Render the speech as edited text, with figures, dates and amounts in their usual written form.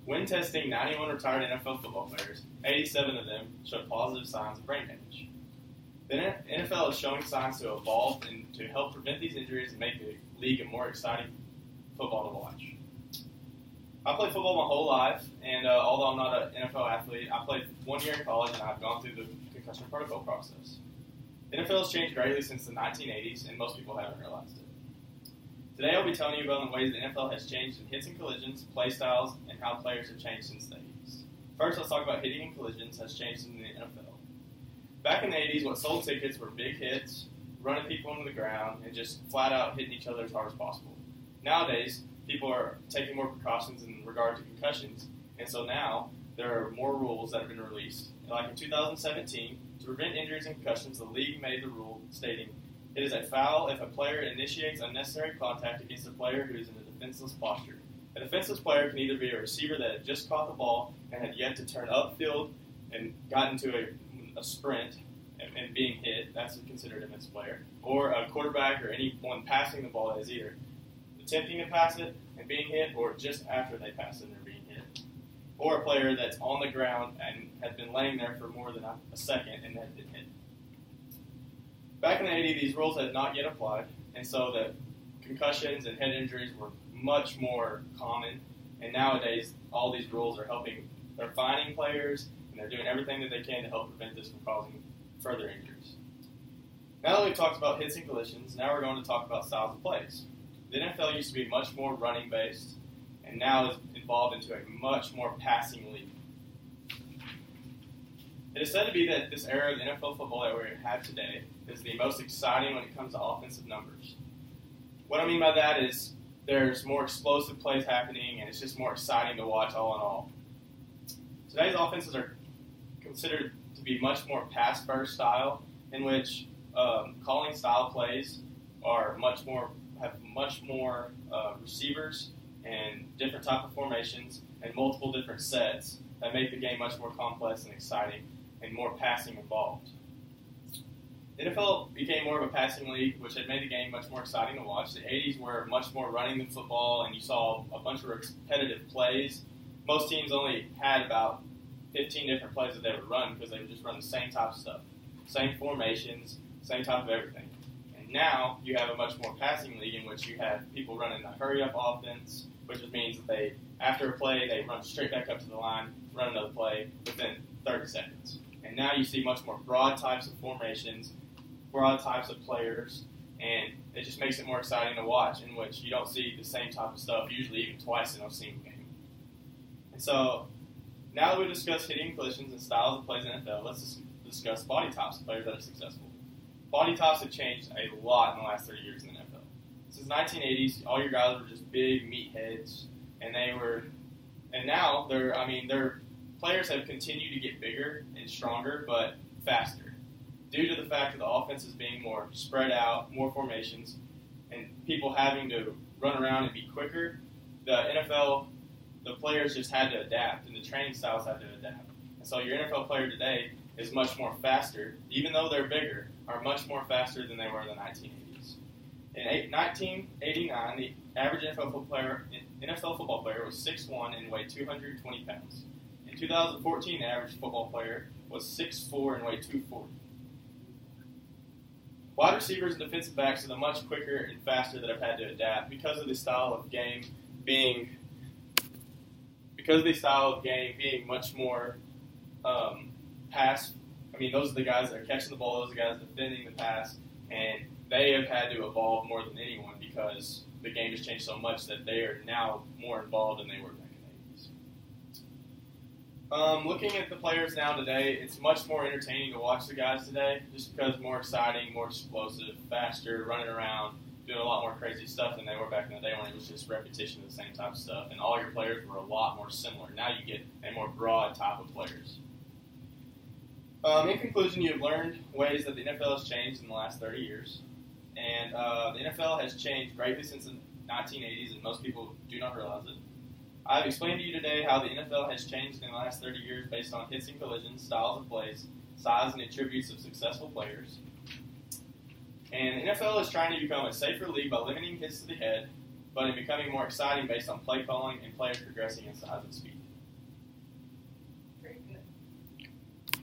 When testing 91 retired NFL football players, 87 of them showed positive signs of brain damage. The NFL is showing signs to evolve and to help prevent these injuries and make the league a more exciting football to watch. I played football my whole life, and although I'm not an NFL athlete, I played 1 year in college and I've gone through the concussion protocol process. The NFL has changed greatly since the 1980s, and most people haven't realized it. Today I'll be telling you about the ways the NFL has changed in hits and collisions, play styles, and how players have changed since the 80s. First, let's talk about hitting and collisions has changed in the NFL. Back in the 80s, what sold tickets were big hits, running people into the ground, and just flat out hitting each other as hard as possible. Nowadays, people are taking more precautions in regard to concussions, and so now there are more rules that have been released. Like in 2017, to prevent injuries and concussions, the league made the rule stating it is a foul if a player initiates unnecessary contact against a player who is in a defenseless posture. A defenseless player can either be a receiver that had just caught the ball and had yet to turn upfield and got into a sprint and being hit, that's considered a defensive player, or a quarterback or anyone passing the ball that is either attempting to pass it and being hit, or just after they pass it and they're being hit. Or a player that's on the ground and had been laying there for more than a second and had been hit. Back in the 80s, these rules had not yet applied, and so the concussions and head injuries were much more common, and nowadays all these rules are they're fining players, and they're doing everything that they can to help prevent this from causing further injuries. Now that we've talked about hits and collisions, now we're going to talk about styles of plays. The NFL used to be much more running-based, and now is evolved into a much more passing league. It is said to be that this era of NFL football that we have today is the most exciting when it comes to offensive numbers. What I mean by that is there's more explosive plays happening, and it's just more exciting to watch all in all. Today's offenses are considered to be much more pass-first style, in which calling style plays have much more receivers and different type of formations and multiple different sets that make the game much more complex and exciting and more passing involved. The NFL became more of a passing league, which had made the game much more exciting to watch. The 80s were much more running than football, and you saw a bunch of repetitive plays. Most teams only had about 15 different plays that they would run because they would just run the same type of stuff, same formations, same type of everything. And now you have a much more passing league in which you have people running a hurry-up offense, which just means that after a play, they run straight back up to the line, run another play within 30 seconds. And now you see much more broad types of formations, broad types of players, and it just makes it more exciting to watch, in which you don't see the same type of stuff usually even twice in a single game. And so, now that we've discussed hitting collisions and styles of plays in the NFL, let's discuss body types of players that are successful. Body types have changed a lot in the last 30 years in the NFL. Since the 1980s, all your guys were just big meatheads, and now their players have continued to get bigger and stronger, but faster, due to the fact that the offense is being more spread out, more formations, and people having to run around and be quicker. The NFL, the players just had to adapt, and the training styles had to adapt. And so your NFL player today is much more faster, even though they're bigger, are much more faster than they were in the 1980s. In 1989, the average NFL football player was 6'1" and weighed 220 pounds. In 2014, the average football player was 6'4" and weighed 240. Wide receivers and defensive backs are the much quicker and faster that have had to adapt because of the style of game being much more pass. I mean, those are the guys that are catching the ball, those are the guys defending the pass, and they have had to evolve more than anyone because the game has changed so much that they are now more involved than they were back in the 80s. Looking at the players now today, it's much more entertaining to watch the guys today just because more exciting, more explosive, faster, running around, doing a lot more crazy stuff than they were back in the day when it was just repetition of the same type of stuff, and all your players were a lot more similar. Now you get a more broad type of players. In conclusion, you have learned ways that the NFL has changed in the last 30 years, and the NFL has changed greatly since the 1980s, and most people do not realize it. I've explained to you today how the NFL has changed in the last 30 years based on hits and collisions, styles of plays, size and attributes of successful players. And the NFL is trying to become a safer league by limiting hits to the head, but in becoming more exciting based on play calling and players progressing in size and speed.